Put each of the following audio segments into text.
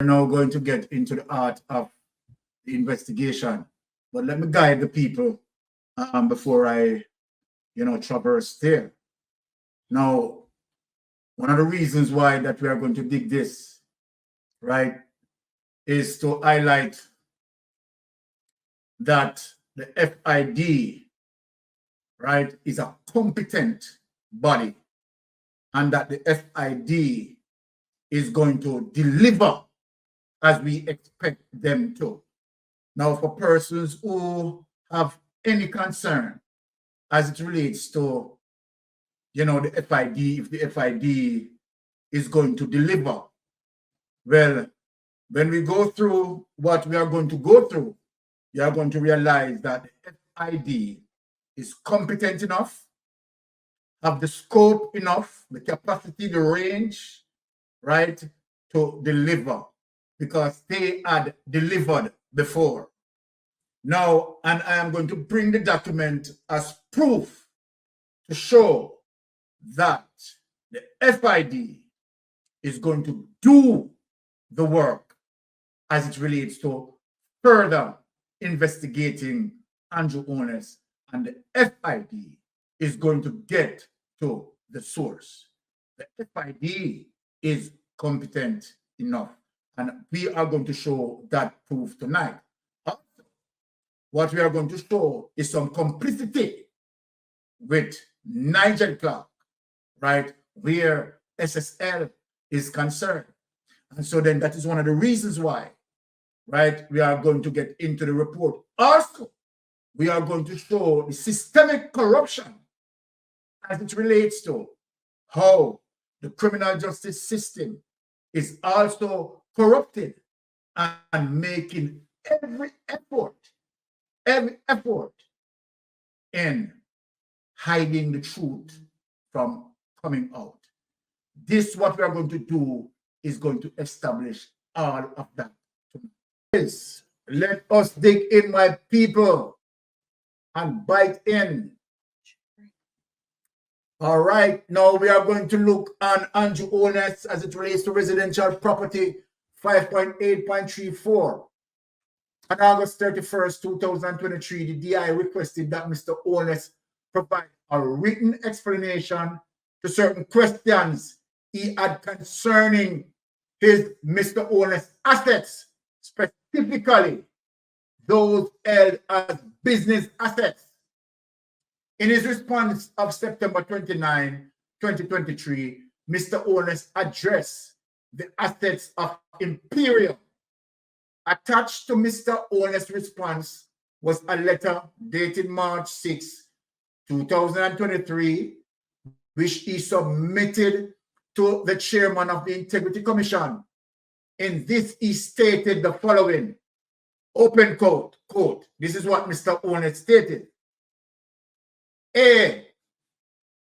We're now going to get into the art of the investigation. But let me guide the people before I, traverse there. Now, one of the reasons why that we are going to dig this, right, is to highlight that the FID, right, is a competent body, and that the FID is going to deliver as we expect them to. Now, for persons who have any concern as it relates to, the FID, if the FID is going to deliver, well, when we go through what we are going to go through, you are going to realize that the FID is competent enough, have the scope enough, the capacity, the range, right, to deliver, because they had delivered before. Now, and I am going to bring the document as proof to show that the FID is going to do the work as it relates to further investigating Andrew Holness, and the FID is going to get to the source. The FID is competent enough, and we are going to show that proof tonight. What we are going to show is some complicity with Nigel Clark, right, where SSL is concerned. And so then that is one of the reasons why, right, we are going to get into the report. Also, we are going to show the systemic corruption as it relates to how the criminal justice system is also corrupted and making every effort in hiding the truth from coming out. This, what we are going to do, is going to establish all of that. Yes, let us dig in, my people, and bite in. All right, now we are going to look on Andrew Holness as it relates to residential property 5.8.34. On August 31st, 2023, the DI requested that Mr. Holness provide a written explanation to certain questions he had concerning his Mr. Holness assets, specifically those held as business assets. In his response of September 29, 2023, Mr. Holness addressed the assets of Imperium. Attached to Mr. Holness' response was a letter dated March 6, 2023, which he submitted to the chairman of the Integrity Commission. In this, he stated the following, open quote, this is what Mr. Holness stated. A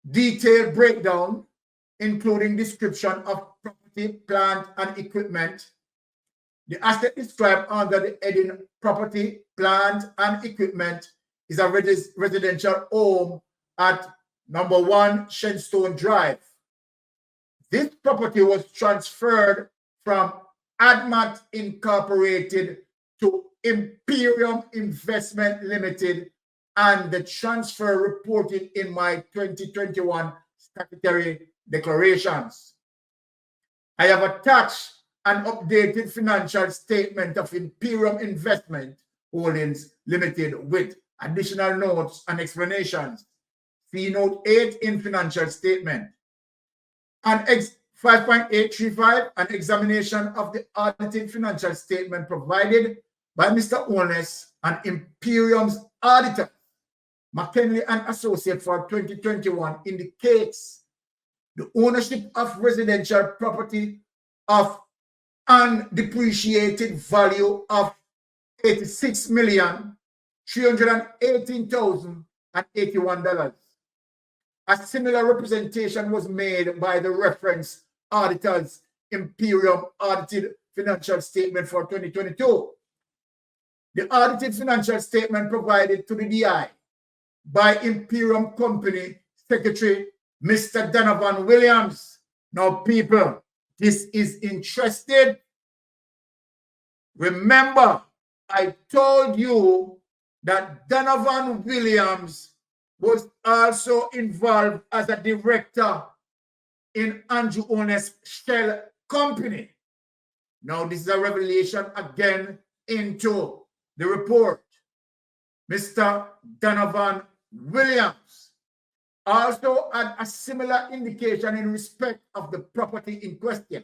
detailed breakdown, including description of property, plant, and equipment. The asset described under the heading property, plant, and equipment is a residential home at number 1 Shenstone Drive. This property was transferred from ADMAT Incorporated to Imperium Investment Limited, and the transfer reported in my 2021 statutory declarations. I have attached an updated financial statement of Imperium Investment Holdings Limited with additional notes and explanations. See note 8 in financial statement. On 5.835, an examination of the audited financial statement provided by Mr. Holness and Imperium's auditor, McKinley and Associate, for 2021 indicates the ownership of residential property of undepreciated value of $86,318,081. A similar representation was made by the reference auditor's Imperium audited financial statement for 2022. The audited financial statement provided to the DI by Imperium Company Secretary Mr. Donovan Williams. Now, people, this is interesting. Remember, I told you that Donovan Williams was also involved as a director in Andrew Holness' shell company. Now, this is a revelation again into the report. Mr. Donovan Williams also had a similar indication in respect of the property in question.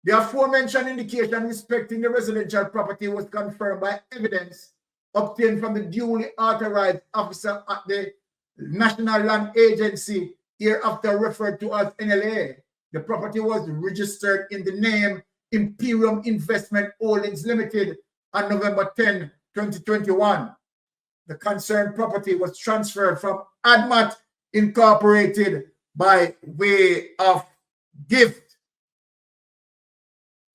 The aforementioned indication respecting the residential property was confirmed by evidence obtained from the duly authorized officer at the National Land Agency, hereafter referred to as NLA. The property was registered in the name Imperium Investment Holdings Limited on November 10, 2021. The concerned property was transferred from ADMAT Incorporated by way of gift,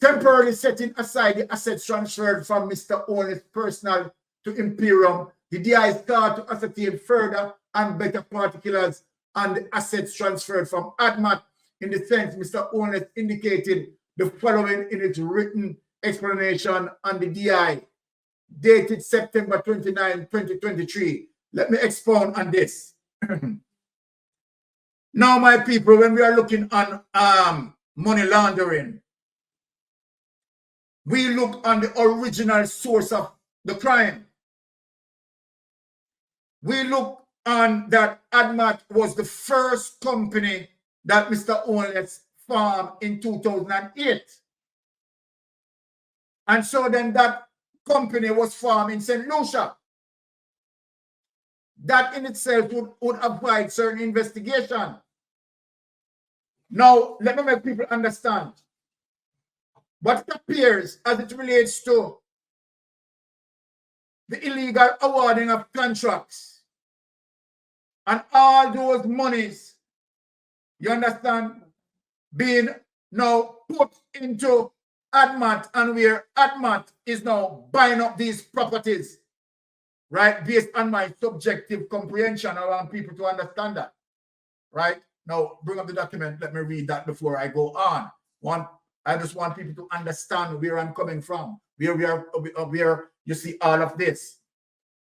temporarily setting aside the assets transferred from Mr. Holness' personal to Imperium. The DI sought to ascertain further and better particulars on the assets transferred from ADMAT. In the sense, Mr. Holness indicated the following in its written explanation on the DI, dated September 29, 2023. Let me expound on this. Now, my people, when we are looking on money laundering, we look on the original source of the crime. We look on that ADMAT was the first company that Mr. Holness formed in 2008. And so then that company was formed in St. Lucia. That in itself would avoid certain investigation. Now, let me make people understand what appears as it relates to the illegal awarding of contracts and all those monies, you understand, being now put into ADMAT, and where ADMAT is now buying up these properties, right, based on my subjective comprehension. I want people to understand that, right? Now, bring up the document. Let me read that before I go on. I just want people to understand where I'm coming from, where you see all of this.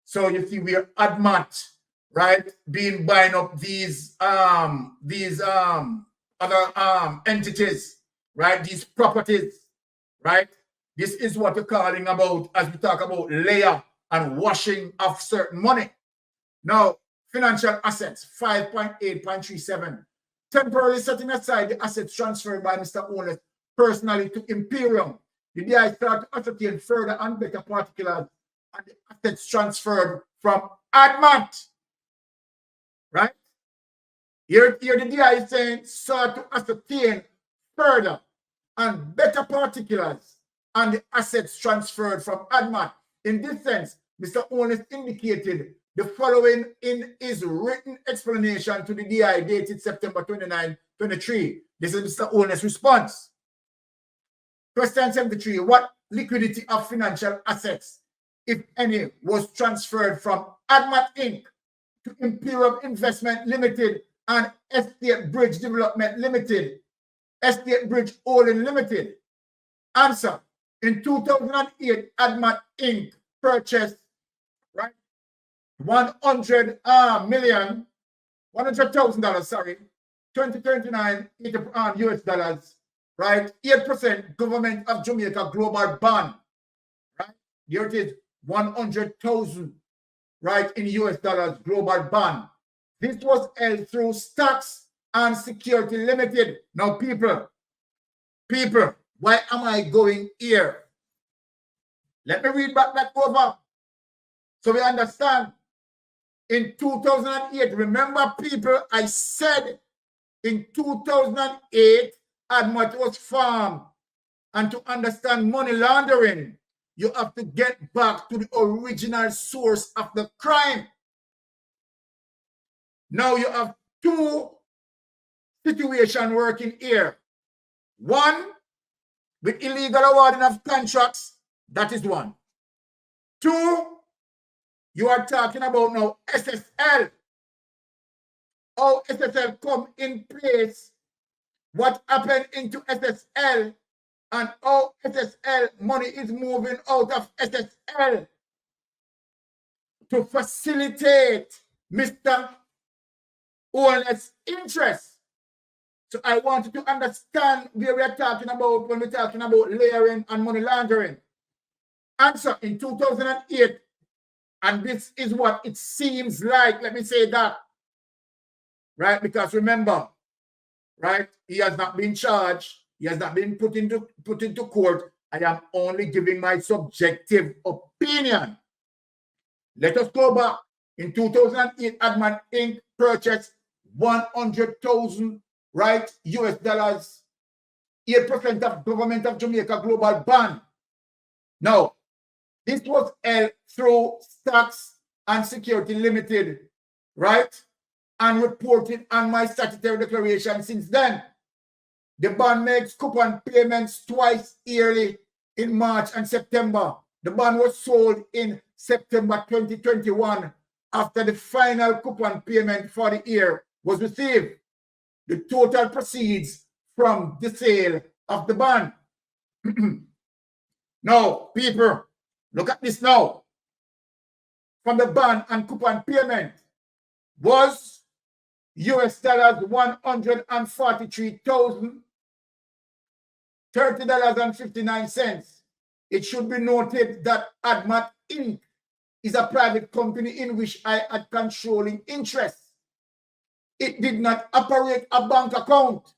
So you see, we are ADMAT, right, being buying up these other entities, right, these properties, right. This is what we're calling about as we talk about layer and washing of certain money. Now, financial assets 5.8.37, temporarily setting aside the assets transferred by Mr. Holness personally to Imperium. The DI start to ascertain further and better particulars and the assets transferred from ADMAT. Right? Here the DI is saying sought to ascertain further and better particulars on the assets transferred from ADMAT. In this sense, Mr. Holness indicated the following in his written explanation to the DI dated September 29, 23. This is Mr. Holness' response. Question 73, what liquidity of financial assets, if any, was transferred from ADMAT Inc. to Imperium Investment Limited and Estate Bridge Development Limited, Estate Bridge Holding Limited? Answer, in 2008, ADMAT Inc. purchased, right, $100,000, sorry, 2039 US dollars, right, 8% Government of Jamaica Global Bond, right, here it is, 100,000, right, in US dollars global bond. This was held through Stocks and Security Limited. Now, people, why am I going here? Let me read back that over so we understand. In 2008, remember, people, I said in 2008, ADMAT was formed. And to understand money laundering, you have to get back to the original source of the crime. Now you have two situations working here. One, with illegal awarding of contracts, that is one. Two, you are talking about now SSL. How SSL come in place, what happened into SSL, and how SSL money is moving out of SSL to facilitate Mr. Holness' interest. So I want you to understand where we are talking about when we're talking about layering and money laundering. Answer: in 2008, and this is what it seems like, let me say that, right? Because remember, right, he has not been charged, he has not been put into court. I am only giving my subjective opinion. Let us go back. In 2008, Adman Inc. purchased 100,000, right, US dollars, 8% of government of Jamaica global bond. Now, this was held through Stocks and Security Limited, right, and reported on my statutory declaration since then. The bond makes coupon payments twice yearly in March and September. The bond was sold in September 2021 after the final coupon payment for the year was received. The total proceeds from the sale of the bond. Now, people, look at this now. From the bond and coupon payment was US dollars $143,030.59. It should be noted that Admat Inc. is a private company in which I had controlling interests. It did not operate a bank account.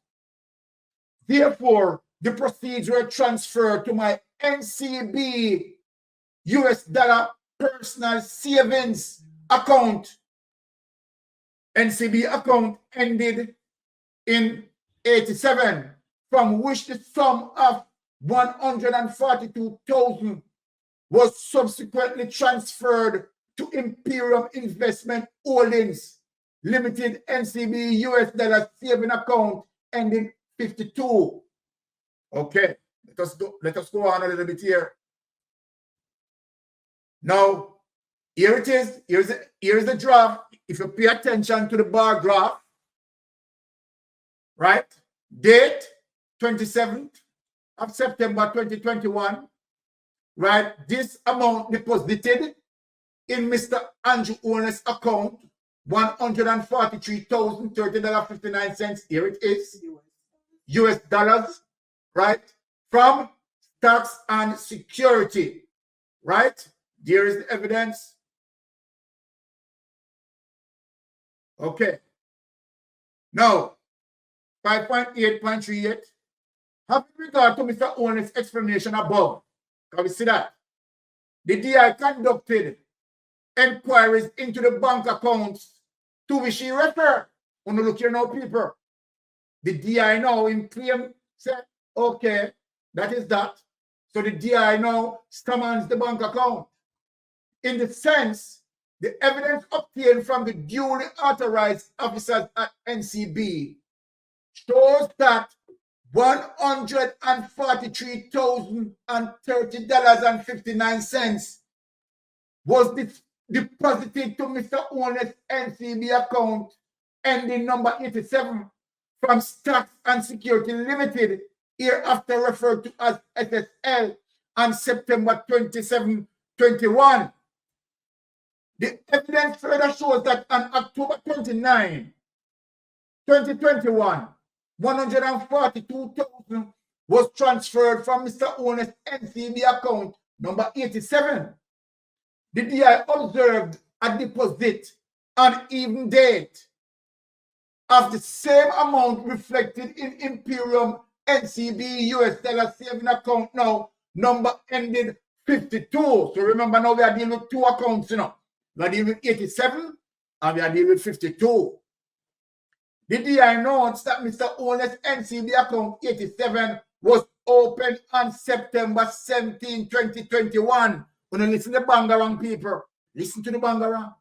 Therefore, the proceeds were transferred to my NCB US dollar personal savings account. NCB account ended in 87, from which the sum of 142,000 was subsequently transferred to Imperium Investment Holdings Limited NCB US dollar saving account ending 52. Okay, let us go on a little bit here. Now, here it is. Here's the draft. If you pay attention to the bar graph, right? Date 27th of September 2021, right? This amount deposited in Mr. Andrew Holness' account, $143,030.59. Here it is, US dollars, right? From Stocks and Security, right? There is the evidence. Okay. Now, 5.8.38. Having regard to Mr. Holness' explanation above, can we see that? The DI conducted inquiries into the bank accounts to which he referred. Want to look here now, people. The DI now in claim said, okay, that is that. So the DI now summons the bank account. In the sense, the evidence obtained from the duly authorized officers at NCB shows that $143,030.59 was deposited to Mr. Holness' NCB account ending number 87 from Stocks and Security Limited, hereafter referred to as SSL, on September 27, 21. The evidence further shows that on October 29, 2021, 142,000 was transferred from Mr. Holness' NCB account number 87. The DI observed a deposit on even date of the same amount reflected in Imperium NCB US dollar saving account now, number ended 52. So remember now we are dealing with two accounts, you know. We are dealing with 87 and we are dealing with 52. The DI notes that Mr. Holness' NCB account 87 was opened on September 17, 2021. When you listen to the Bangarang people, listen to the Bangarang.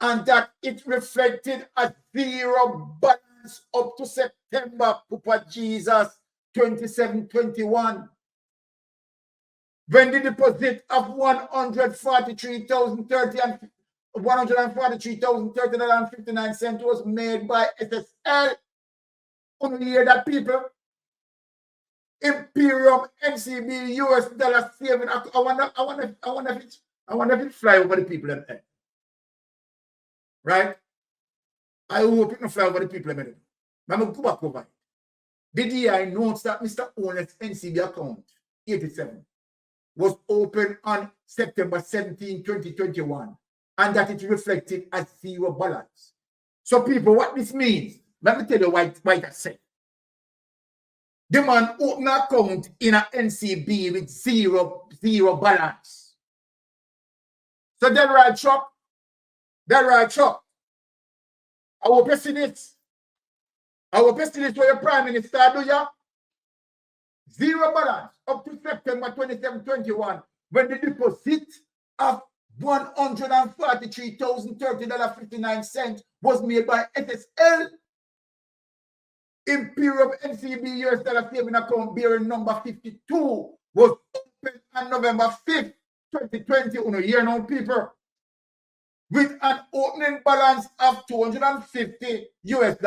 And that it reflected a zero balance up to September, Papa Jesus, 27-21. When the deposit of $143,030.59 was made by SSL. Only hear that, people. Imperium NCB US dollar saving. I wonder if it fly over the people in there. Right? I hope it not fly over the people in there. I'm going to go back over it. The DI notes that Mr. Holness NCB account 87 was opened on September 17, 2021, and that it reflected as zero balance. So people, what this means, let me tell you what I said. The man opened an account in an NCB with zero balance. So that right, Chuck? I will press it. For your Prime Minister, do ya? Zero balance up to September 27, 21, when the deposit of $143,030.59 was made by SSL. Imperium NCB US dollar saving account bearing number 52 was opened on November 5th, 2020. On a year now, people, with an opening balance of $250 US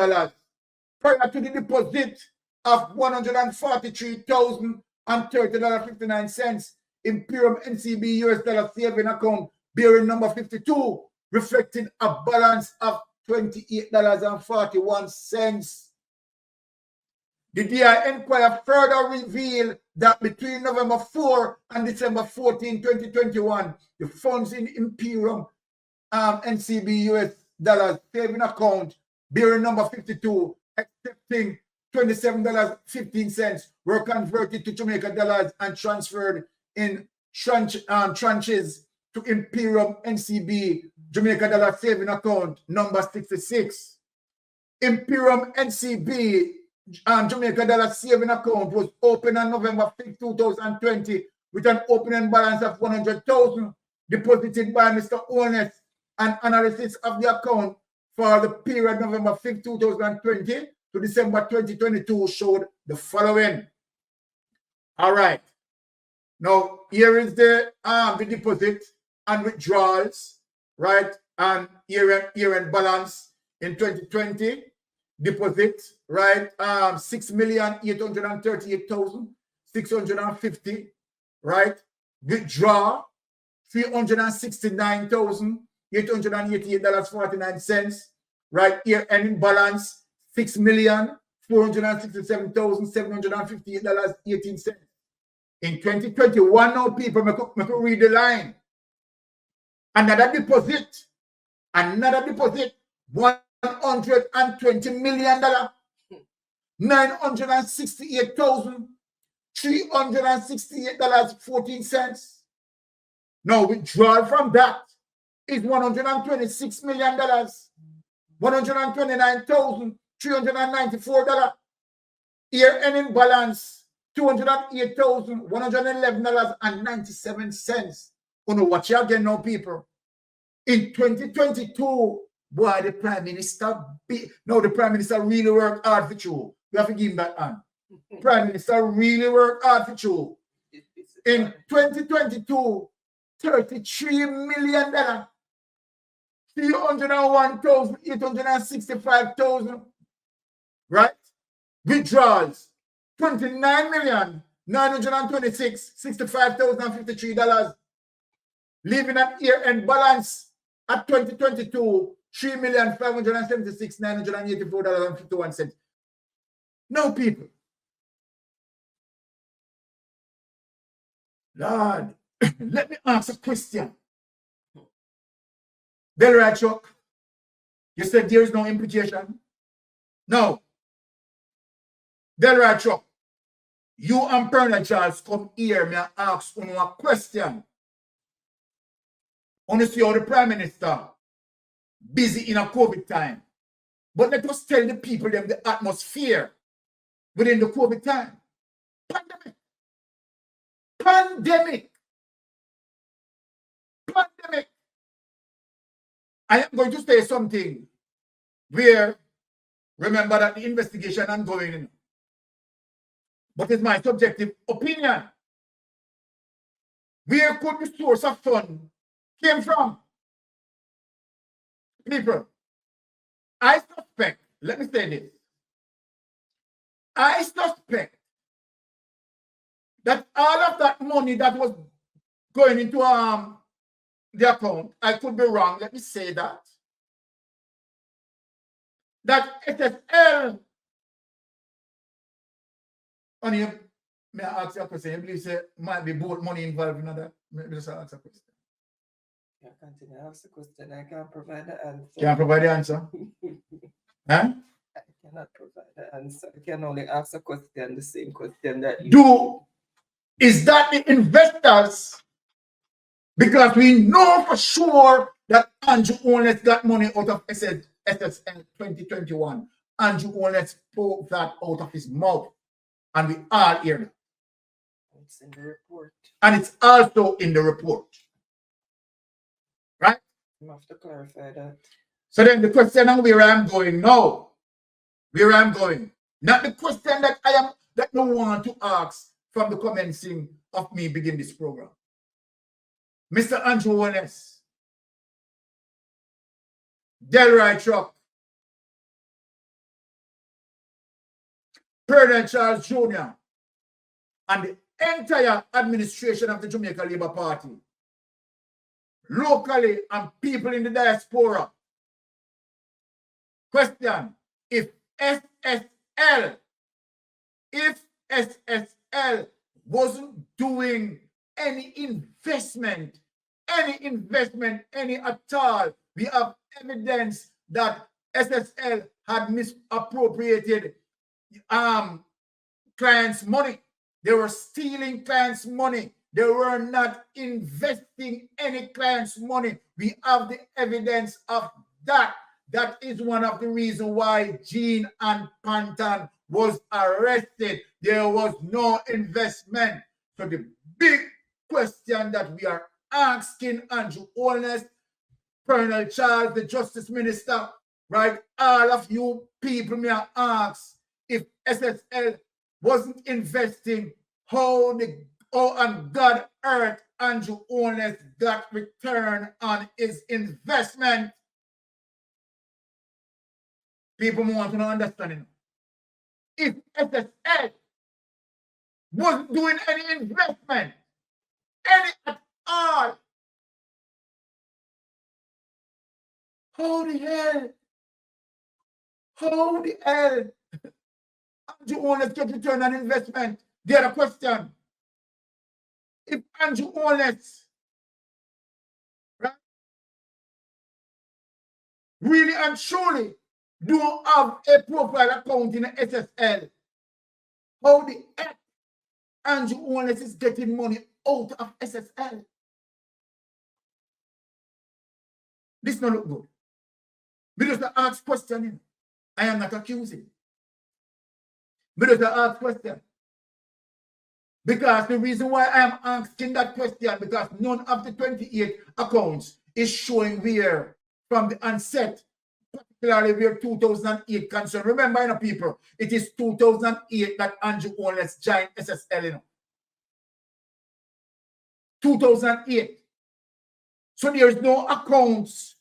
prior to the deposit of $143,030.59. Imperium NCB US dollar saving account bearing number 52, reflecting a balance of $28.41. The DI Inquiry further revealed that between November 4 and December 14, 2021, the funds in Imperium NCB US dollars saving account bearing number 52, accepting $27.15, were converted to Jamaica dollars and transferred in tranches to Imperium NCB Jamaica dollar saving account number 66. Imperium NCB Jamaica dollar saving account was opened on November 5, 2020 with an opening balance of $100,000 deposited by Mr. Holness. An analysis of the account for the period November 5, 2020 to December 2022 showed the following. All right. Now, here is the deposit and withdrawals, right? And year-end balance in 2020. Deposit, right? 6,838,650, right? Withdraw, $369,888.49, right? Year-ending balance, $6,467,758.18. In 2021, now people, make read the line. Another deposit, $120 million, $968,368.14. Now, withdrawal from that is $126 million, $129,394. Year-ending balance, $208,111.97. Watch you again now, people. In 2022, boy, the Prime Minister really worked hard for you. We have to give him that hand. Prime Minister really worked hard for you. In 2022, $33 million, $301,865,000, right? Withdrawals, $29,926,65,053, leaving an year-end balance at 2022, $3,576,984.51. No, people. Lord, let me ask a question. Delroy Chuck, you said there is no implication. No. Delroy Chuck, you and Bernard Charles come here, me ask you a question. I want to see how the Prime Minister busy in a COVID time. But let us tell the people them the atmosphere within the COVID time. Pandemic. I am going to say something where, remember that the investigation I'm going in. But it's my subjective opinion. Where could the source of fund came from? People, I suspect, let me say this. I suspect that all of that money that was going into the account, I could be wrong, let me say that SSL, only, may I ask you a question? You believe say might be both money involved in that? May I just ask a question? Yeah, continue. Ask the question. I can't provide the answer. Can't provide the answer? Huh? I cannot provide the answer. I can only ask a question, the same question that you is that the investors? Because we know for sure that Andrew Holness got money out of SSL 2021. Andrew Holness spoke that out of his mouth. And we all hear that. It's in the report. And it's also in the report. Right? You have to clarify that. So then the question on where I'm going now. Where I'm going. Not the question that no one to ask from the commencing of me begin this program. Mr. Andrew Holness, Delroy Truck, President Charles Jr., and the entire administration of the Jamaica Labour Party, locally and people in the diaspora. Question, if SSL wasn't doing any investment, any at all, we have evidence that SSL had misappropriated clients' money. They were stealing clients' money. They were not investing any clients' money. We have the evidence of that. That is one of the reasons why Jean and Panton was arrested. There was no investment. So the big question that we are asking Andrew Holness, Colonel Charles, the Justice Minister, right? All of you people may ask, if SSL wasn't investing, how on God earth Andrew Holness got return on his investment? People want to know understanding. If SSL wasn't doing any investment, any at all, how the hell Andrew Holness get return on investment? The other question, if Andrew Holness, right, really and truly don't have a profile account in the SSL, how the heck Andrew Holness is getting money out of SSL? This not look good. We just ask questioning. I am not accusing. We just ask question. Because the reason why I am asking that question, because none of the 28 accounts is showing where from the onset, particularly where 2008 concerned. Remember, you know, people, it is 2008 that Andrew Holness joined SSL. You know. 2008. So there is no accounts,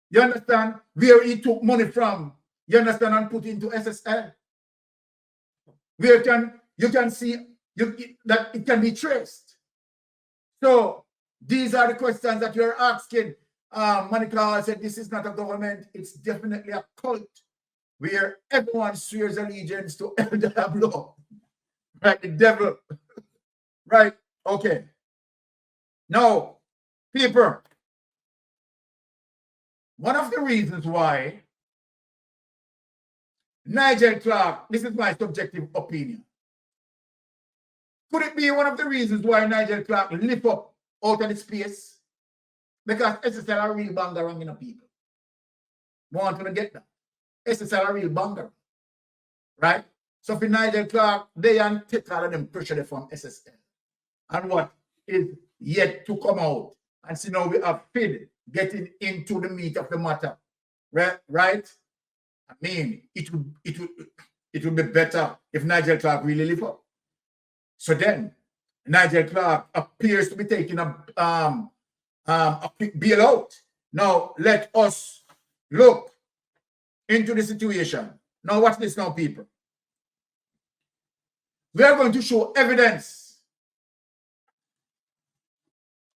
you understand, where he took money from, you understand, and put into SSL. Where you can see that it can be traced. So these are the questions that you're asking. Monica said this is not a government, it's definitely a cult where everyone swears allegiance to El Diablo, right? The devil, right? Okay. Now, people, one of the reasons why Nigel Clark, this is my subjective opinion, could it be one of the reasons why Nigel Clark lift up out of the space? Because SSL are real bangarang in the people. Want to get that. SSL are real bangarang. Right? So for Nigel Clark, they and take all of them pressure from SSL. And what is yet to come out. And see now we have Phil getting into the meat of the matter. Right? I mean, it would be better if Nigel Clark really live up. So then, Nigel Clark appears to be taking a quick bailout. Now, let us look into the situation. Now, watch this now, people. We are going to show evidence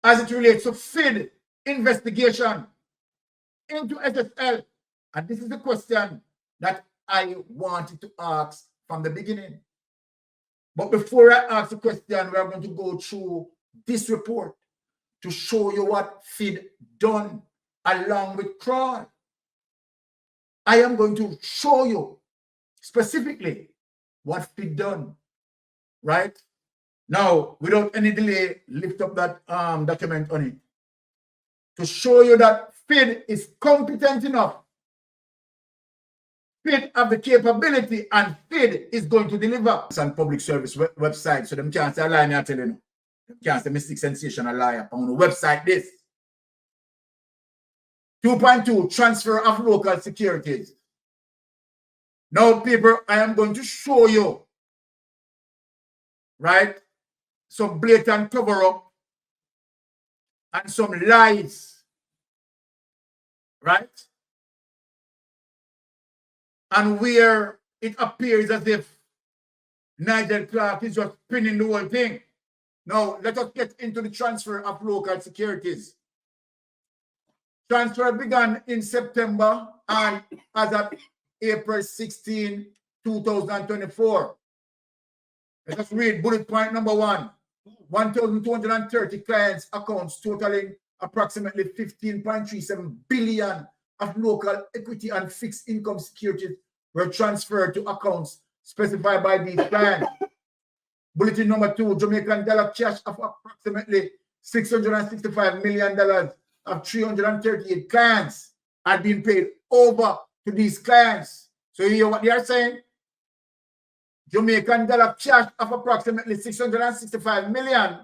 as it relates to FID investigation into SSL. And this is the question that I wanted to ask from the beginning. But before I ask the question, we are going to go through this report to show you what FID done along with CRAWL. I am going to show you specifically what FID done, right? Now, without any delay, lift up that document on it to show you that FID is competent enough. FID have the capability, and FID is going to deliver. It's on public service website, so them can't say a lie, me I tell you. No. Them can't say mystic sensational lie on the website this. 2.2, transfer of local securities. Now, people, I am going to show you, right, some blatant cover-up and some lies, right? And where it appears as if Nigel Clark is just pinning the whole thing. Now, let us get into the transfer of local securities. Transfer began in September and as of April 16, 2024. Let us read bullet point number 1. 1,230 clients' accounts totaling approximately 15.37 billion of local equity and fixed income securities were transferred to accounts specified by these clients. Bulletin number 2, Jamaican dollar cash of approximately $665 million of 338 clients had been paid over to these clients. So you hear what they are saying? Jamaican dollar cash of approximately 665 million,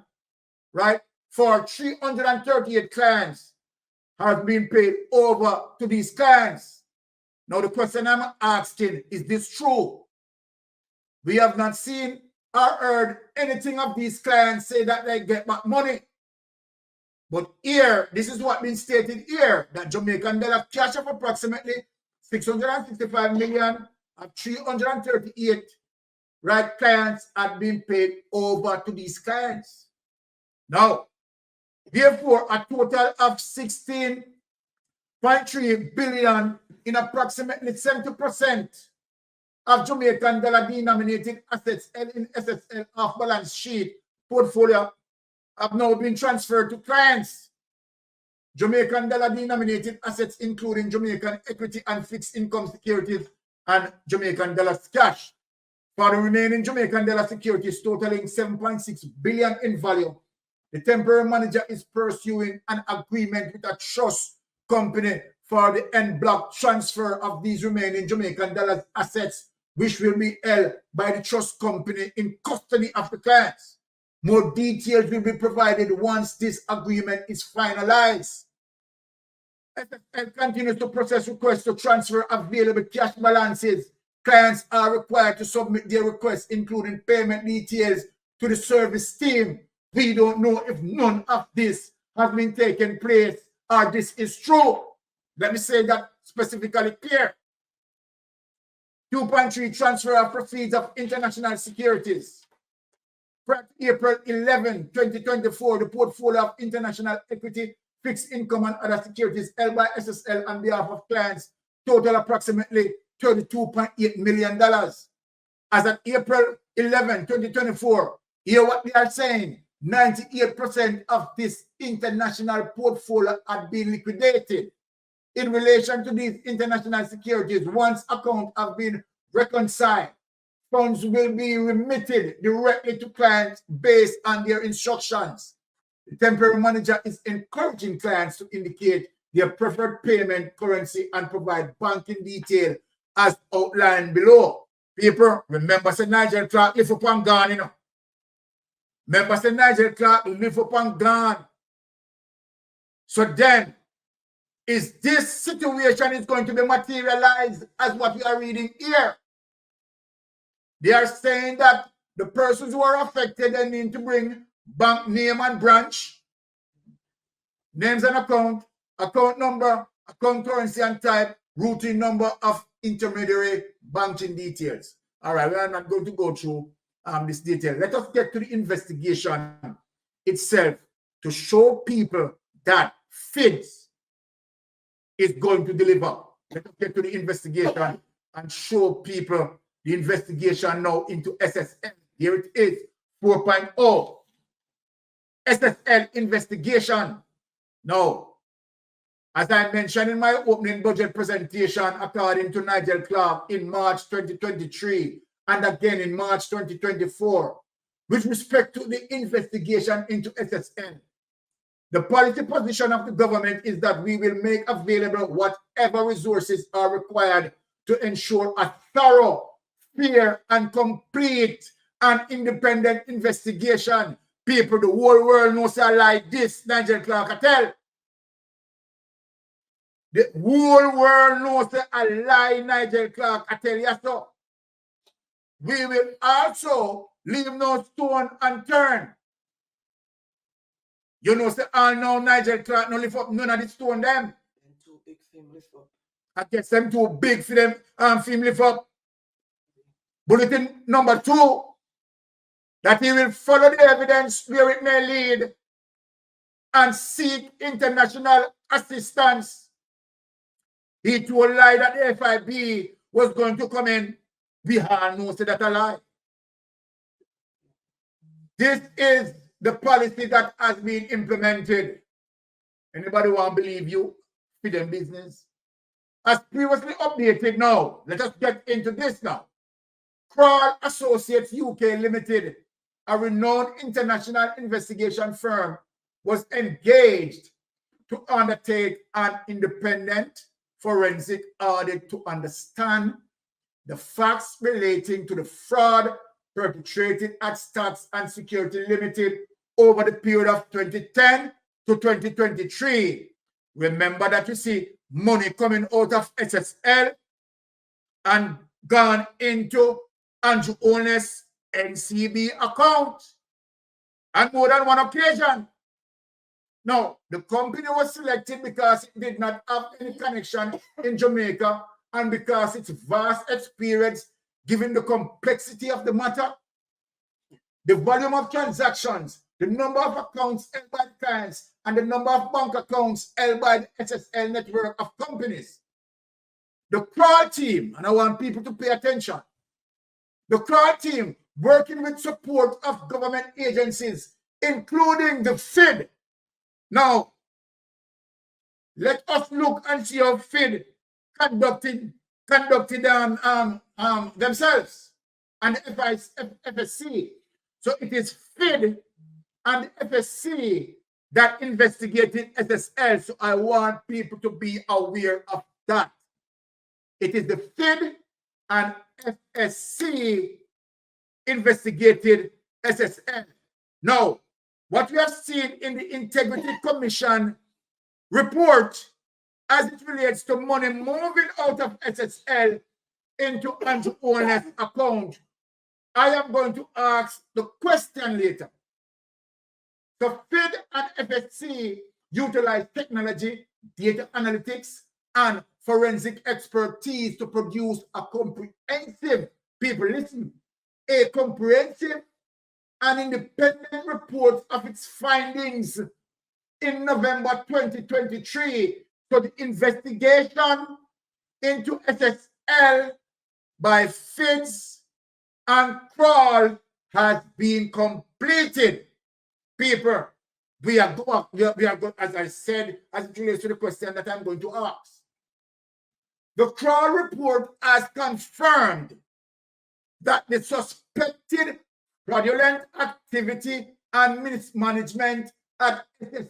right, for 338 clients has been paid over to these clients. Now the question I'm asking, is this true? We have not seen or heard anything of these clients say that they get back money. But here, this is what been stated here, that Jamaican dollar cash of approximately 665 million of 338 right clients had been paid over to these clients. Now, therefore, a total of 16.3 billion in approximately 70% of Jamaican dollar denominated assets held in SSL off balance sheet portfolio have now been transferred to clients. Jamaican dollar denominated assets including Jamaican equity and fixed income securities and Jamaican dollar cash. For the remaining Jamaican dollar securities totaling 7.6 billion in value, the temporary manager is pursuing an agreement with a trust company for the en bloc transfer of these remaining Jamaican dollar assets, which will be held by the trust company in custody of the clients. More details will be provided once this agreement is finalized. SSL continues to process requests to transfer available cash balances. Clients are required to submit their requests, including payment details, to the service team. We don't know if none of this has been taking place or this is true. Let me say that specifically clear. 2.3, transfer of proceeds of international securities. From April 11, 2024, the portfolio of international equity, fixed income, and other securities held by SSL on behalf of clients total approximately $32.8 million. As of April 11, 2024, hear what they are saying. 98% of this international portfolio had been liquidated. In relation to these international securities, once accounts have been reconciled, funds will be remitted directly to clients based on their instructions. The temporary manager is encouraging clients to indicate their preferred payment currency and provide banking detail as outlined below. People, remember, say Nigel Clark live upon gone, you know. Remember, say Nigel Clark live upon gone. So then, is this situation is going to be materialized as what we are reading here? They are saying that the persons who are affected, they need to bring bank name and branch, names and account number, account currency and type, routing number of intermediary banking details. All right, we are not going to go through this detail. Let us get to the investigation itself to show people that FIDS is going to deliver. Let us get to the investigation and show people the investigation now into SSL. Here it is, 4.0. SSL investigation. Now, as I mentioned in my opening budget presentation, according to Nigel Clark in March 2023 and again in March 2024, with respect to the investigation into SSL, the policy position of the government is that we will make available whatever resources are required to ensure a thorough, fair, and complete and independent investigation. People, the whole world knows I like this, Nigel Clark, I tell. The whole world knows that I lie, Nigel Clark, I tell you so. We will also leave no stone unturned. You know, say, all now Nigel Clark no lift up none of the stone them. Too big for him lift up. I guess them too big for them for him lift up. Bulletin number 2, that he will follow the evidence where it may lead and seek international assistance. He told a lie that the FIB was going to come in. We all know that a lie. This is the policy that has been implemented. Anybody want to believe you? For them business. As previously updated now, let us get into this now. Kroll Associates UK Limited, a renowned international investigation firm, was engaged to undertake an independent forensic audit to understand the facts relating to the fraud perpetrated at Stats and Security Limited over the period of 2010 to 2023. Remember that you see money coming out of SSL and gone into Andrew Holness' NCB account on more than one occasion. Now, the company was selected because it did not have any connection in Jamaica and because its vast experience, given the complexity of the matter, the volume of transactions, the number of accounts held by clients, and the number of bank accounts held by the SSL network of companies. The Kroll team, and I want people to pay attention, the Kroll team, working with support of government agencies, including the FID. Now, let us look and see how FID conducted themselves and the FSC. So it is FID and the FSC that investigated SSL. So I want people to be aware of that. It is the FID and FSC investigated SSL. Now, what we have seen in the Integrity Commission report as it relates to money moving out of SSL into Andrew Holness' account, I am going to ask the question later. So FID and FSC utilize technology, data analytics, and forensic expertise to produce a comprehensive, people listen, a comprehensive and independent report of its findings in November 2023. So the investigation into SSL by FIDS and Kroll has been completed. People, we are going, as I said, as it relates to the question that I'm going to ask. The Kroll report has confirmed that the suspected fraudulent activity and mismanagement at SSL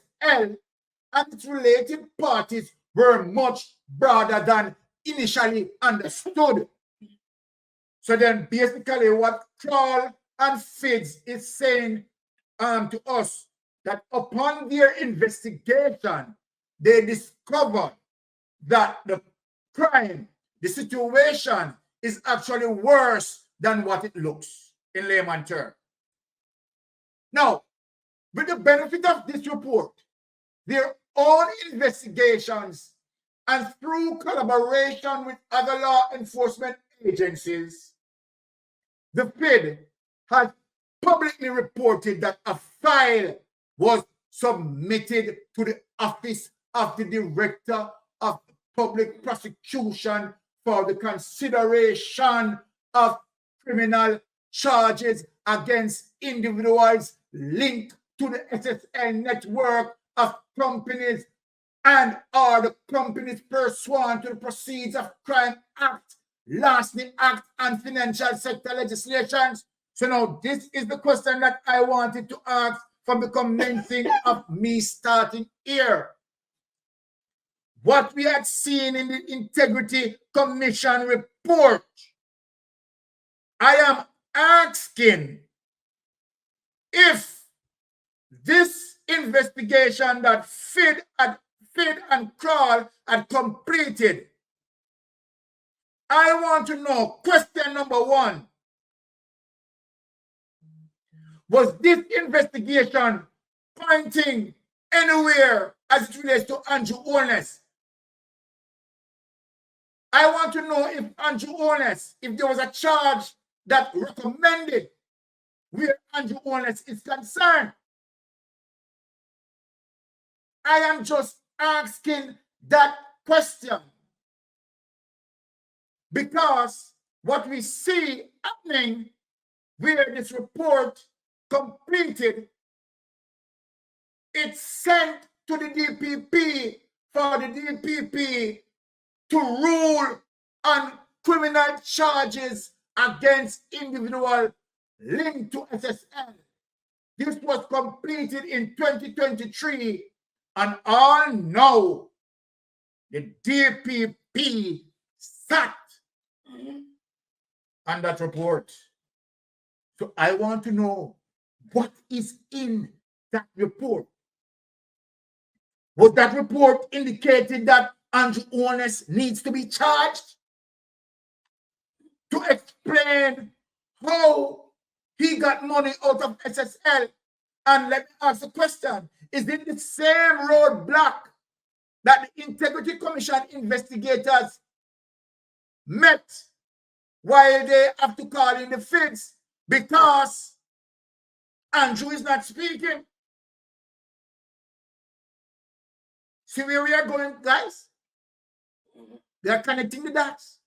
and its related parties were much broader than initially understood. So then basically what Kroll and FIDS is saying to us, that upon their investigation, they discovered that the crime, the situation is actually worse than what it looks in layman terms. Now, with the benefit of this report, their own investigations and through collaboration with other law enforcement agencies, the FID has publicly reported that a file was submitted to the office of the Director of Public Prosecution for the consideration of criminal charges against individuals linked to the SSL network of companies and are the companies pursuant to the Proceeds of Crime Act, Larceny Act, and financial sector legislations. So now this is the question that I wanted to ask from the commencing of me starting here. What we had seen in the Integrity Commission report, I am asking if this investigation that FID and Crawl had completed, I want to know, question number one, was this investigation pointing anywhere as it relates to Andrew Holness? I want to know if Andrew Holness, if there was a charge that recommended where Andrew Holness is concerned. I am just asking that question because what we see happening where this report completed, it's sent to the DPP for the DPP to rule on criminal charges against individuals linked to SSL. This was completed in 2023, and all know the DPP sat on that report. So I want to know what is in that report. Was that report indicated that Andrew Holness needs to be charged? To explain how he got money out of SSL. And let me ask the question, is it the same roadblock that the Integrity Commission investigators met while they have to call in the FIDs because Andrew is not speaking? See where we are going, guys? They are connecting the dots.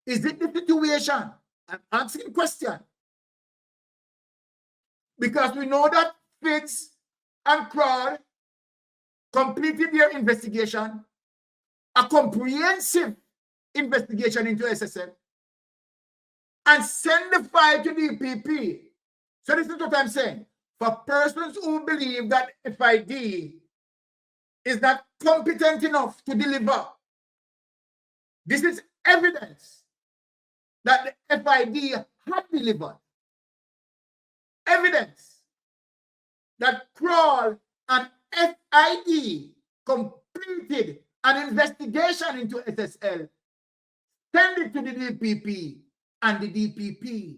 Is it the situation? I'm asking a question. Because we know that FIDS and Crawl completed their investigation, a comprehensive investigation into SSL, and send the file to DPP. So this is what I'm saying. For persons who believe that FID is not competent enough to deliver, this is evidence that the FID had delivered. Evidence that Crawl and FID completed an investigation into SSL, send it to the DPP, and the DPP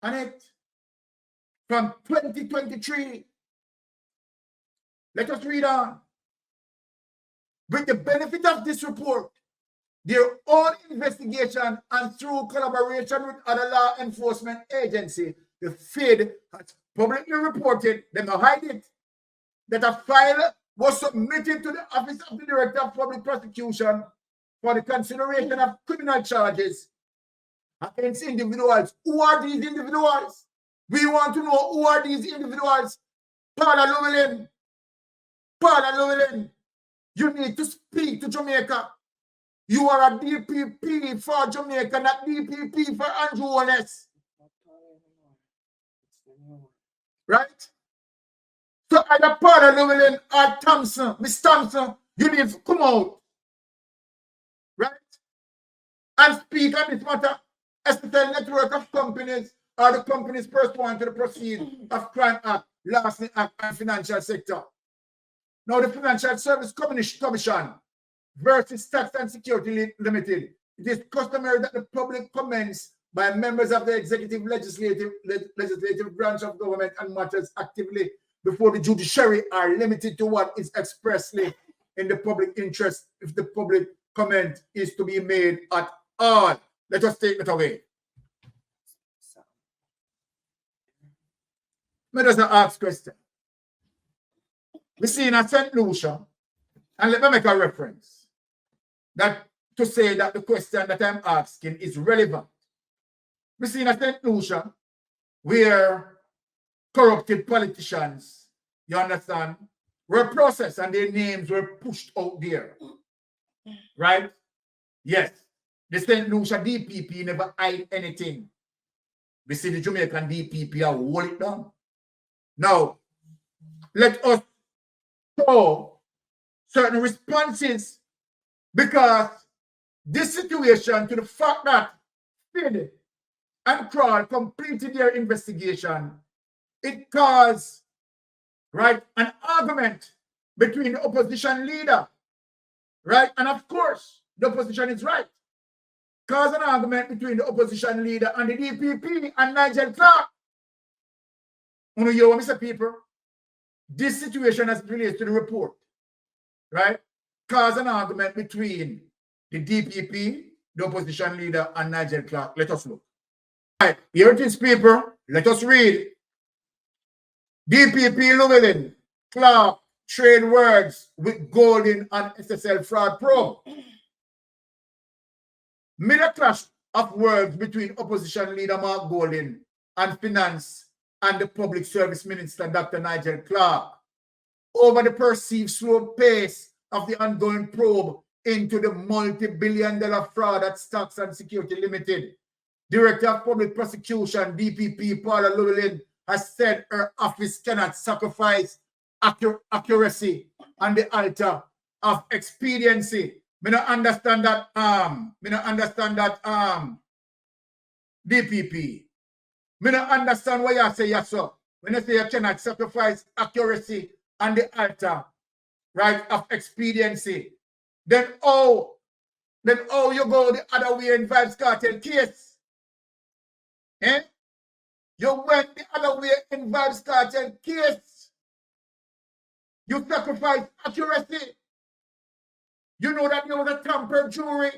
on it from 2023. Let us read on. With the benefit of this report, their own investigation and through collaboration with other law enforcement agencies, the FID has publicly reported, they don't hide it, that a file was submitted to the Office of the Director of Public Prosecution for the consideration of criminal charges against individuals. Who are these individuals? We want to know who are these individuals. Paula Llewellyn, you need to speak to Jamaica. You are a DPP for Jamaica, not DPP for Andrew Holness. Right? So either Paula Llewellyn or Thompson, Miss Thompson, you need to come out. Right? And speak on this matter. SSL network of companies are the companies pursuant to the Proceeds of Crime Act, Larceny Act, and financial sector. Now the Financial Service Commission versus Tax and Security Limited. It is customary that the public comments by members of the executive legislative branch of government and matters actively before the judiciary are limited to what is expressly in the public interest if the public comment is to be made at all. Let us take it away. Let us ask question. We see in St. Lucia, and let me make a reference that to say that the question that I'm asking is relevant. We see in St. Lucia where corrupted politicians, you understand, were processed and their names were pushed out there. Right? Yes. The St. Lucia DPP never hide anything. We see the Jamaican DPP are hold it down. Now, let us show certain responses because this situation to the fact that FID and Crawl completed their investigation, it caused, right, an argument between the opposition leader, right, and of course, the opposition is right. Caused an argument between the opposition leader and the DPP and Nigel Clark. You know what, Mr. People? This situation as it relates to the report, right, caused an argument between the DPP, the opposition leader, and Nigel Clark. Let us look. Right, here it is, people. Let us read. DPP Llewellyn Clark trade words with Golden and SSL fraud probe. Mid a clash of words between opposition leader Mark Golden and finance and the public service minister Dr. Nigel Clark over the perceived slow pace of the ongoing probe into the multi-billion-dollar fraud at Stocks and Security Limited. Director of Public Prosecution, DPP Paula Llewellyn, has said her office cannot sacrifice accuracy on the altar of expediency. Me not understand that DPP. Me not understand why you say yes, sir. When you say you cannot sacrifice accuracy on the altar, right, of expediency, then you go the other way in Vibes Cartel case. Eh? You went the other way in Vibes Cartel case. You sacrifice accuracy. You know that there was a tampered jury.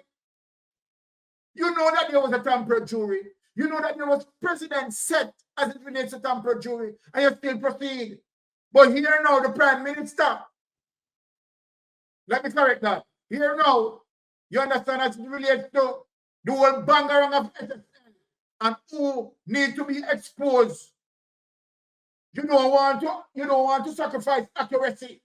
You know that there was a tampered jury. You know that there was precedent set as it relates to tampered jury, and you still proceed. But here now, the Prime Minister, let me correct that. Here now, you understand as it relates to the whole bangarang of SSL and who need to be exposed. You don't want to sacrifice accuracy.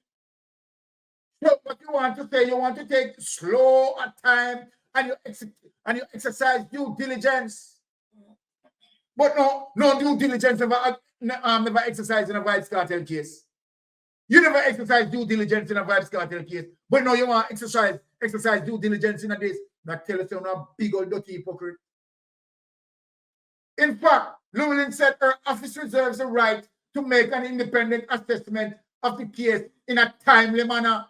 So what you want to say, you want to take slow at time and you exercise due diligence. But no due diligence never exercised in a Vibes Cartel case. You never exercise due diligence in a Vibes Cartel case. But no, you want to exercise due diligence in a this. That tell us you're a big old dirty hypocrite. In fact, Llewellyn said her office reserves the right to make an independent assessment of the case in a timely manner.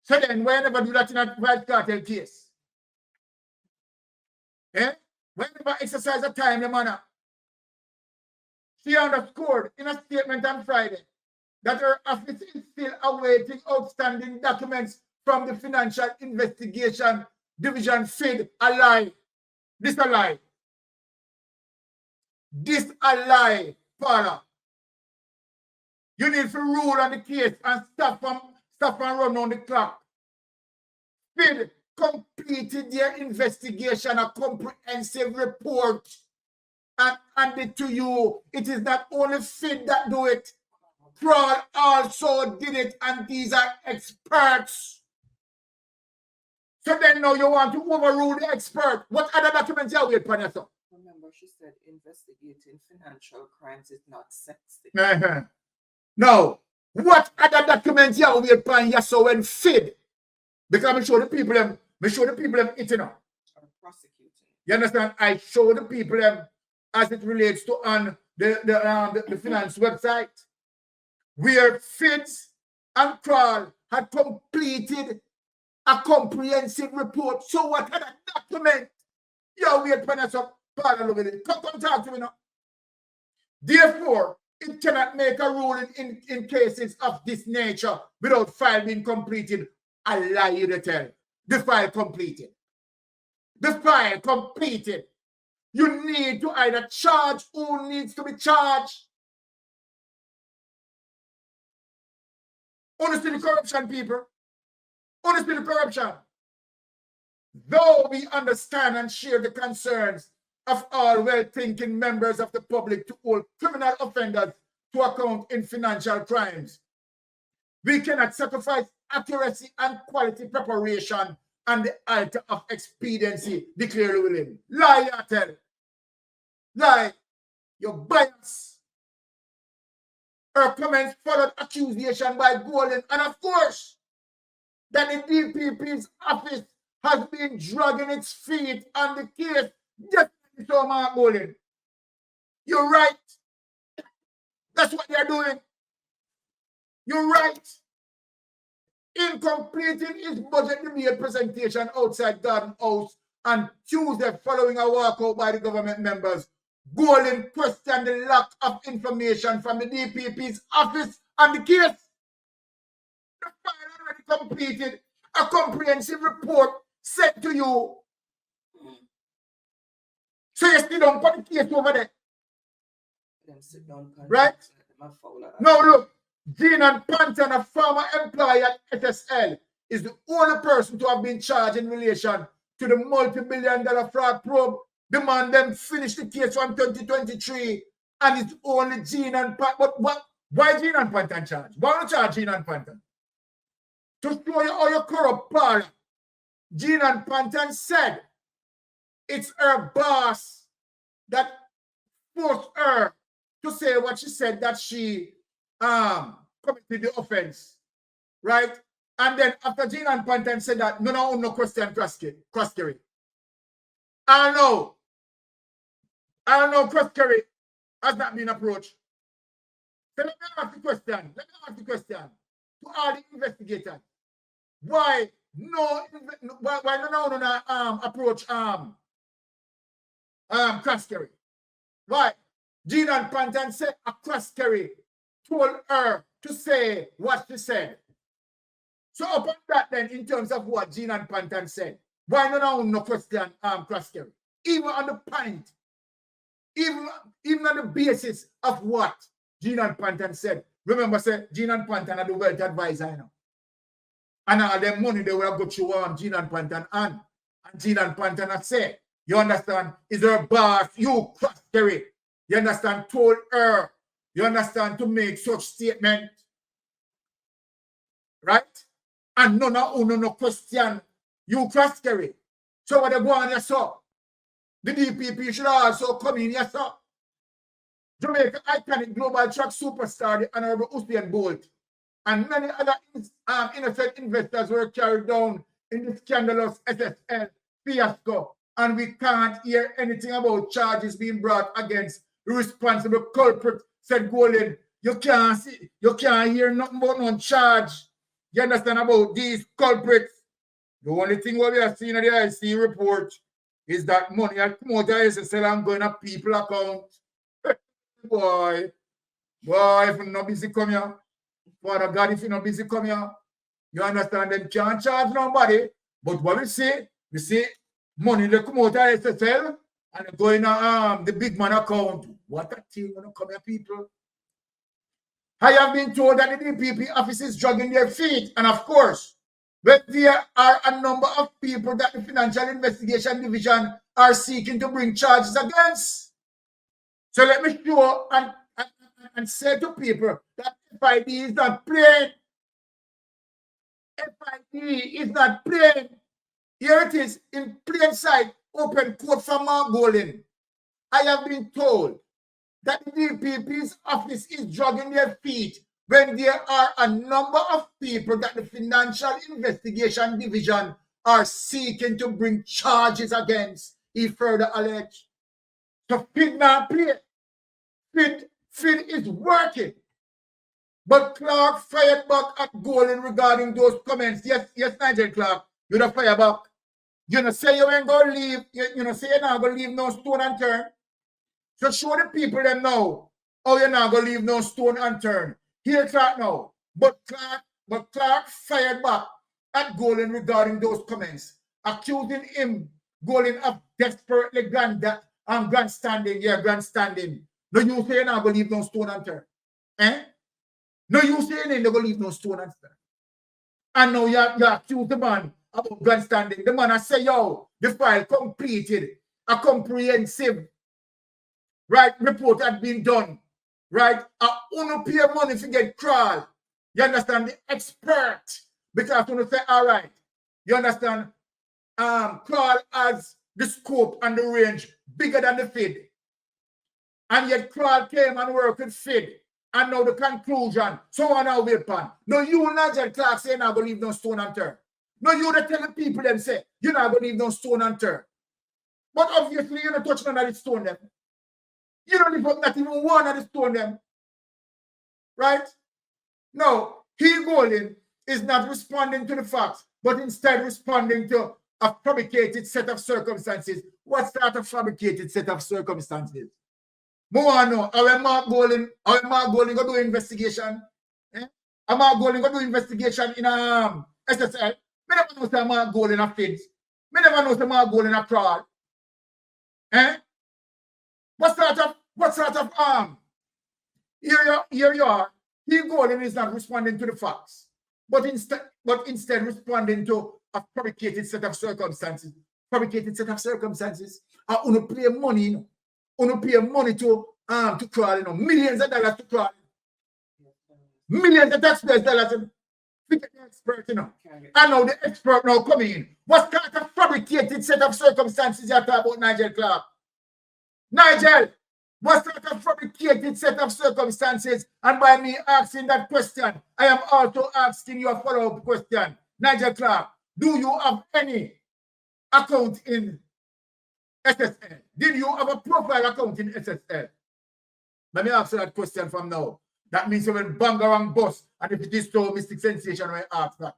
So then, why never do that in a Vibes Cartel case? Eh? Why never exercise a timely manner? She underscored in a statement on Friday that her office is still awaiting outstanding documents from the Financial Investigation Division FID. A lie. This a lie. This a lie, Paula. You need to rule on the case and stop and run on the clock. FID completed their investigation, a comprehensive report, and handed to you. It is not only FID that do it. Crawl also did it, and these are experts. So then now you want to overrule the expert. What other documents you wait for yourself? Remember, she said investigating financial crimes is not sexy. No. What other documents you wait for yourself when FID? Because I show the people them it, you Prosecuting. You understand? I show the people them as it relates to on the finance website, where FIDS and Crawl had completed a comprehensive report. So what other document you wait for yourself? Come talk to me now. Therefore, it cannot make a ruling in cases of this nature without file being completed. A lie you tell. The file completed. the file completed. You need to either charge who needs to be charged. Understand the corruption, people? Understand the corruption? Though we understand and share the concerns of all well-thinking members of the public to hold criminal offenders to account in financial crimes, we cannot sacrifice accuracy and quality preparation on the altar of expediency, declare William. Lie, I tell you. Lie. You're biased. Her comments followed accusation by Golden, and of course, that the DPP's office has been dragging its feet on the case. Definitely so, Mark Golden. You're right. That's what they're doing. You're right. In completing his budget debate presentation outside Garden House on Tuesday following a walkout by the government members, Golden questioned the lack of information from the DPP's office on the case. The file already completed a comprehensive report sent to you. So you still don't put the case over there. Right? No, look. Jean and Panton, a former employee at SSL, is the only person to have been charged in relation to the multi-billion-dollar fraud probe. The man then finished the case from 2023, and it's only Jean and Panton. But why Jean and Panton charged? Why don't you charge Jean and Panton? To show you how you corrupt power. Jean and Panton said it's her boss that forced her to say what she said, that she committed the offense, right? And then after Jean and Panton said that, no question cross-carry. I know cross-carry has not been approached. So let me ask the question to all the investigators. Why no approach cross-carry? Why? Jean and Panton said a cross-carry told her to say what she said. So upon that then, in terms of what Jean and Panton said, why no question cross-carry? Even on the point, even on the basis of what Jean and Panton said. Remember, say Jean and Panton are the wealth advisor, you know. And all the money they will go through Jean and Panton and Jean and Panton have said, you understand, is her boss, you cross-carry. You understand, told her, you understand, to make such statement. Right? And no question, you cross-carry. So what they go on, yes, sir. The DPP should also come in, yes, sir. Jamaica iconic global track superstar, the Honorable Usain Bolt, and many other innocent investors were carried down in the scandalous SSL fiasco, and we can't hear anything about charges being brought against the responsible culprit, said Golden. You can't hear nothing about no charge. You understand about these culprits? The only thing what we are seeing in the IC report is that money at promoter SSL and going to people account. Boy, if you're not busy, come here. Father God, if you're not busy, come here. You understand? Them can't charge nobody. But what we see money they come out of SSL and going to the big man account. What a thing when you come here, people. I have been told that the DPP office is dragging their feet. And of course, but there are a number of people that the Financial Investigation Division are seeking to bring charges against. So let me show and say to people that FID is not plain. FID is not plain. Here it is in plain sight, open quote from Mark Golden. I have been told that the DPP's office is dragging their feet when there are a number of people that the Financial Investigation Division are seeking to bring charges against, he further alleged. So FID not play. FID is working. But Clark fired back at Golden regarding those comments. Yes, Nigel Clark, you're the fire back. You know, say you ain't going to leave, you know, say you're not going to leave no stone unturned. So show the people them now, oh, you're not going to leave no stone unturned. Here Clark now. But Clark fired back at Golden regarding those comments, accusing him going up desperately grandstanding. Yeah, grandstanding. No, you say you're not going to leave no stone unturned. Eh? No, you say you're not going to leave no stone unturned. And now you accuse the man about grandstanding. The man I say, yo, the file completed. A comprehensive, right, report had been done. Right? I only pay money to get crawl. You understand? The expert. Because when you say, all right, you understand? Crawl has the scope and the range bigger than the FID. And yet crawl came and worked with FID. And now the conclusion, someone now wait pan. No, you Nigel Clark say you're not going to leave no stone unturned. No, you the tell the people them say you're not going to leave no stone unturned. But obviously you're not touching none of the stone them. You don't leave up not even one of the stone them. Right? No, he Golden is not responding to the facts, but instead responding to a fabricated set of circumstances. What's that a fabricated set of circumstances? More know, our Mark Golden go do investigation. Eh? Mark Golden go do investigation in SSL. Me never know say Mark Golden a FIDS. Me never know say Mark Golden a crawl. Eh? What sort of here you are. He Golden is not responding to the facts, but instead responding to a fabricated set of circumstances. Fabricated set of circumstances. I want to pay money, you know. Want to pay money to crawl, you know, millions of dollars to crawl. Millions of taxpayers dollars to pick the expert, you know. And now the expert now coming in. What kind of fabricated set of circumstances you talk about, Nigel Clark? Nigel, what sort of fabricated set of circumstances? And by me asking that question, I am also asking you a follow-up question. Nigel Clark, do you have any account in SSL? Did you have a profile account in SSL? Let me ask you that question from now. That means you will bang around bus, and if it is so, Mystic Sensation will ask that.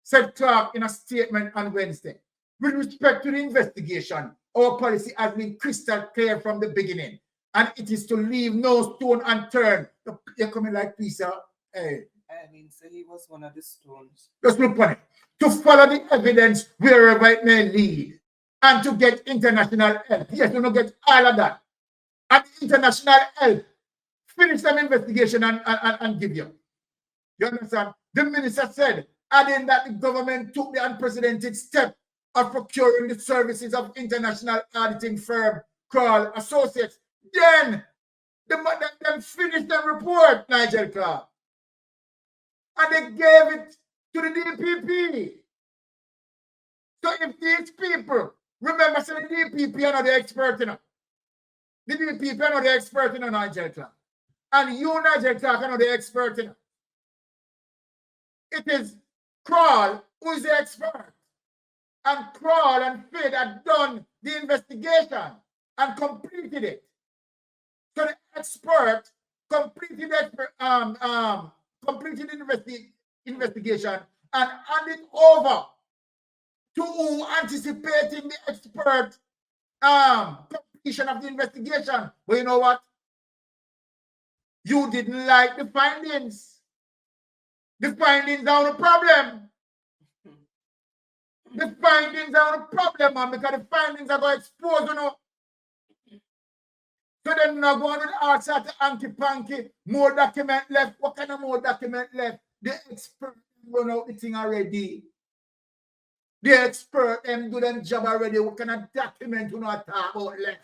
Said Clark in a statement on Wednesday. With respect to the investigation, our policy has been crystal clear from the beginning, and it is to leave no stone unturned. You're coming like Peter. Hey. I mean, so he was one of the stones. Just look on it. To follow the evidence wherever it may lead, and to get international help. Yes, you don't get all of that. And international help, finish some investigation and give you. You understand? The minister said, adding that the government took the unprecedented step of procuring the services of international auditing firm Kroll Associates. Then them finished the report, Nigel Clark. And they gave it to the DPP. So if these people, remember, so the DPP are not the expert enough. The DPP are not the expert enough, Nigel Clark. And you, Nigel Clark, are not the expert enough. It is Kroll who is the expert. And Kroll and FID had done the investigation and completed it. So the expert completed the investigation and handed over to who anticipating the expert completion of the investigation. But you know what? You didn't like the findings. The findings are the problem. The findings are the problem, man, because the findings are going to expose, you know. So then now going with all sorts of anti-panky, more document left. What kind of more document left? The expert run out the thing already. The expert them do them job already. What kind of document you know talk about left?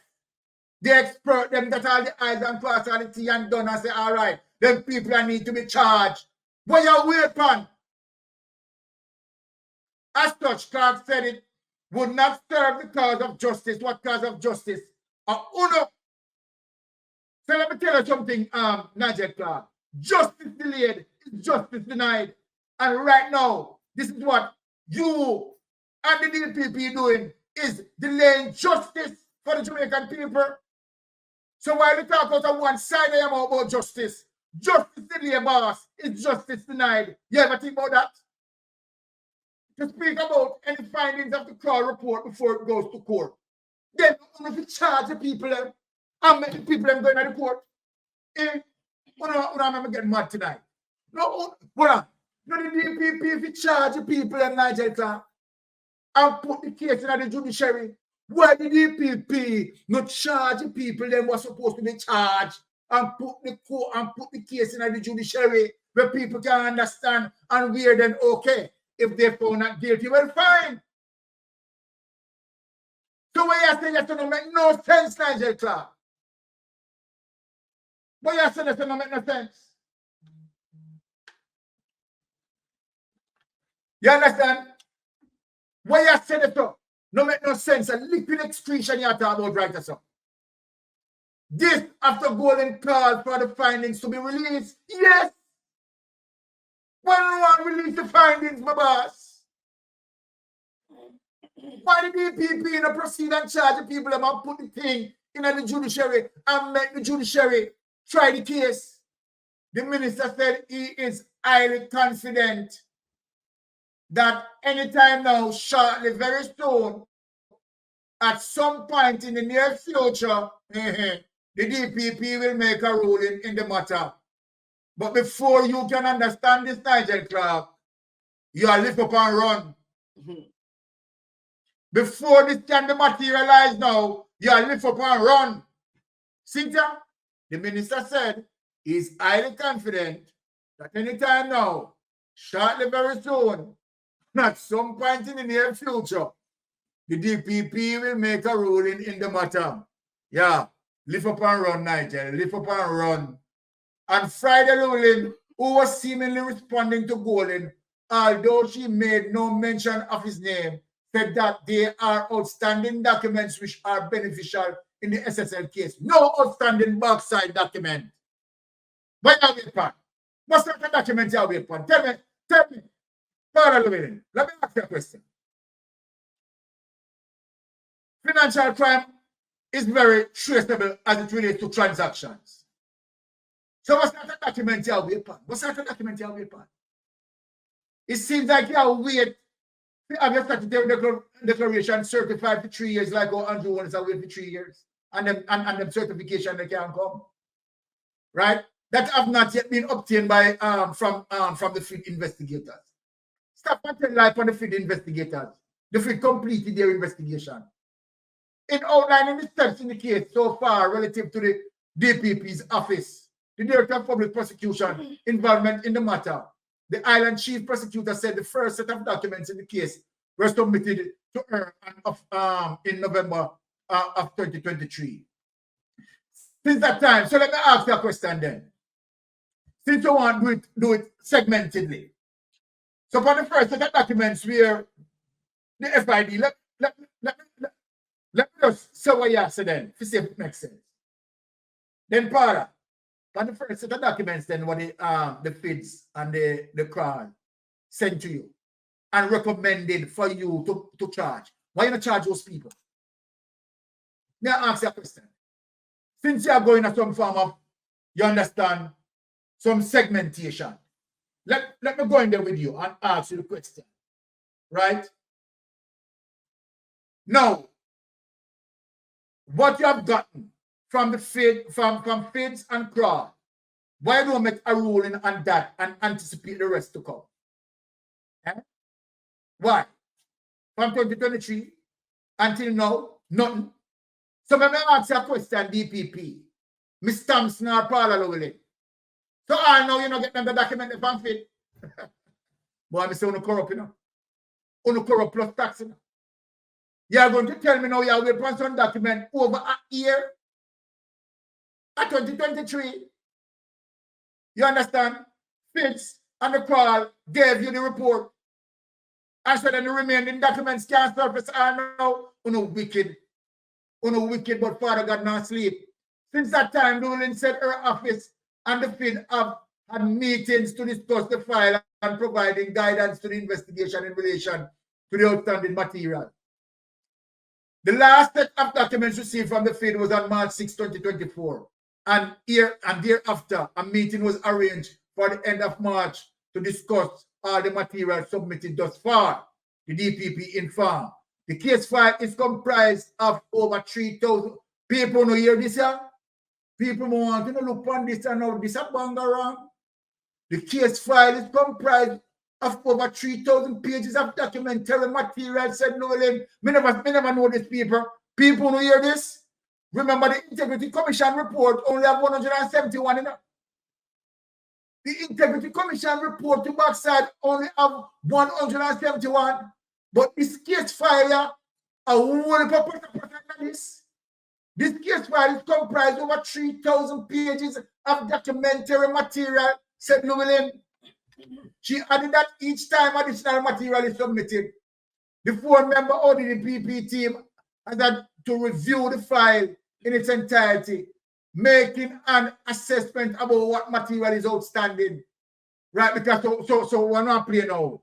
The expert them that all the eyes and cross all the T and done and say, all right, them people need to be charged. What you wait on? As such, Clark said it would not serve the cause of justice. What cause of justice? Uno. So let me tell you something, Nigel Clark. Justice delayed is justice denied. And right now, this is what you and the DPP doing, is delaying justice for the Jamaican people. So while we talk out on one side, I am about justice. Justice delayed, boss, is justice denied. You ever think about that? To speak about any findings of the Kroll report before it goes to court. Then if you charge the people and make the people going to the court. I'm getting mad tonight. No, hold on. No, the DPP if you charge the people and Nigel Clark and put the case in the judiciary Why did the DPP not charge the people them was supposed to be charged and put the court and put the case in the judiciary where people can understand and we're then okay. If they found not guilty, well fine. So what you saying that don't make no sense, Nigel Clark? What you saying that don't make no sense? You understand? What you saying that don't make no sense. A liquid excretion you talk about right now. This after Golden called for the findings to be released. Yes. When one release the findings, my boss. Why did the DPP in a proceed and charge the people that put the thing in the judiciary and make the judiciary try the case? The minister said he is highly confident that anytime now, shortly, very soon, at some point in the near future, the DPP will make a ruling in the matter. But before you can understand this, Nigel Clark, you are lift up and run. Before this can be materialized now, you are lift up and run. Cynthia, the minister said he is highly confident that anytime now, shortly, very soon, at some point in the near future, the DPP will make a ruling in the matter. Yeah, lift up and run, Nigel. Lift up and run. And Friday Llewellyn, who was seemingly responding to Golden, although she made no mention of his name, said that there are outstanding documents which are beneficial in the SSL case. No outstanding backside document. What are we upon? What sort of documents are we upon? Tell me. Father Llewellyn, let me ask you a question. Financial crime is very traceable as it relates to transactions. So what sort of document you are we upon? What sort of document you are we upon? It seems like you are wait. Have you statutory declaration certified for 3 years, like how Andrew wants to wait for 3 years, and them certification they can come, right? That have not yet been obtained by from the field investigators. Stop and tell life on the field investigators. The field completed their investigation. In outlining the steps in the case so far relative to the DPP's office, the Director of Public Prosecution involvement in the matter, the Island Chief Prosecutor said the first set of documents in the case were submitted to her in November of 2023. Since that time, so let me ask you a question then. Since you want to do it segmentedly. So for the first set of documents where the FID, let me just say what you said then, to see if it makes sense. Then Paula, for the first set of documents, then what the FIDs and the crowd sent to you and recommended for you to charge. Why you not charge those people? May I ask you a question? Since you are going to some form of, you understand, some segmentation, let me go in there with you and ask you the question. Right? Now, what you have gotten from the FID, from FIDs and crowd, why don't make a ruling on that and anticipate the rest to come? Eh? Why? From 2023 until now, nothing. So let me ask you a question, DPP. Miss Thompson or Paula Llewellyn. So I know you don't get them the document from FID. Boy, I say you corrupt, you know. You corrupt plus tax, you know. You are going to tell me now you are waiting for some document over a year? At 2023. You understand? FIDs and the call gave you the report. And so then the remaining documents can't surface. I know you wicked. You wicked, but Father God not sleep. Since that time, Llewellyn said her office and the FID have had meetings to discuss the file and providing guidance to the investigation in relation to the outstanding material. The last set of documents received from the FID was on March 6, 2024. And thereafter, a meeting was arranged for the end of March to discuss all the material submitted thus far. The DPP informed. The case file is comprised of over 3,000 people. No hear this here? People want to look on this and now this a bang around. The case file is comprised of over 3,000 pages of documentary material, said Llewellyn. Me never know these people. People who hear this, remember the Integrity Commission report only have 171 in it. The Integrity Commission report to backside only have 171. But this case file, a whole this. This case file is comprised of over 3,000 pages of documentary material, said Llewellyn. She added that each time additional material is submitted, the 4-member audit PP team has had to review the file in its entirety, making an assessment about what material is outstanding. Right? Because so we're not playing now.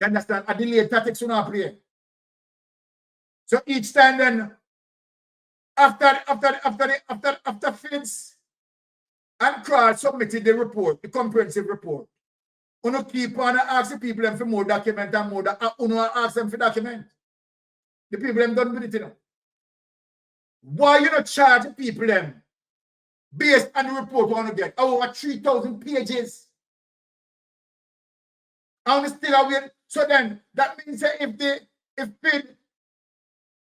You understand? A delay tactics we're not playing. So each time then, after Fitz and Carl submitted the report, the comprehensive report, you keep on asking people them for more document and more ask them for document. The people them done with it, you know. Why you not charge people them based on the report you want to get? Over 3,000 pages. And still away. So then that means that if FID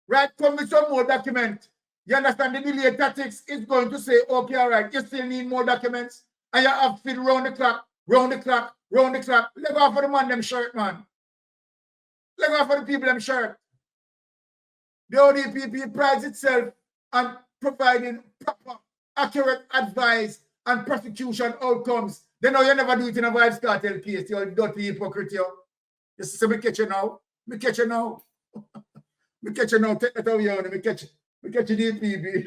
right come with some more document, you understand the delay tactics is going to say, okay, all right, you still need more documents, and you have FID round the clock. Let go for the man them shirt, man. Let go for the people them shirt. The ODPP prides itself on providing proper, accurate advice and prosecution outcomes. They know you never do it in a vibes cartel case. You're dirty hypocrite. You see, me catch you now. Me catch you now. Take that away on me catch you. Me catch you DPP.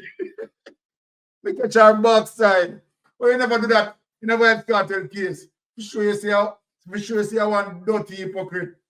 Me catch you on backside. But you never do that in a vibes cartel case. Me show you see how one dirty hypocrite.